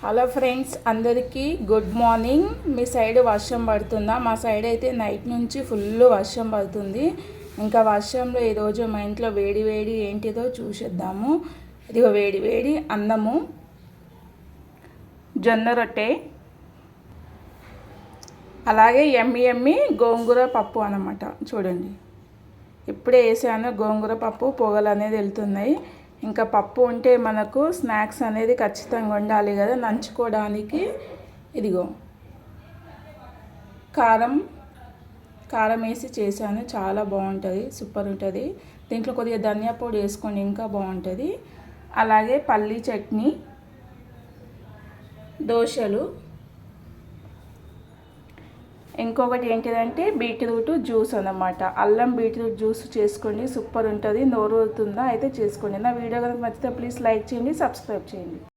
Hello friends, అందరికీ good morning. మీ side వర్షం పడుతుందా? మా సైడ్ అయితే నైట్ నుంచి ఫుల్ వర్షం పడుతుంది. ఇంకా వర్షంలో ఈరోజు మా ఇంట్లో వేడి వేడి ఏంటిదో చూసేద్దాము. ఇదిగో వేడి వేడి అన్నము, జొన్న రొట్టె, అలాగే ఎమ్మి ఎమ్మి గోంగూర పప్పు అన్నమాట. చూడండి, ఇప్పుడే వేసాను గోంగూర పప్పు, పొగలు అనేది వెళ్తున్నాయి. ఇంకా పప్పు ఉంటే మనకు స్నాక్స్ అనేది ఖచ్చితంగా ఉండాలి కదా, నంచుకోవడానికి. ఇదిగో కారం కారం వేసి చేశాను, చాలా బాగుంటుంది, సూపర్ ఉంటుంది. దీంట్లో కొద్దిగా ధనియా పొడి వేసుకోండి, ఇంకా బాగుంటుంది. అలాగే పల్లీ చట్నీ, దోశలు, ఇంకొకటి ఏంటిదంటే బీట్రూట్ జ్యూస్ అన్నమాట. అల్లం బీట్రూట్ జ్యూస్ చేసుకోండి, సూపర్ ఉంటుంది. నోరు ఊరుతుందా? అయితే చేసుకోండి. నా వీడియో కనుక నచ్చితే ప్లీజ్ లైక్ చేయండి, సబ్స్క్రైబ్ చేయండి.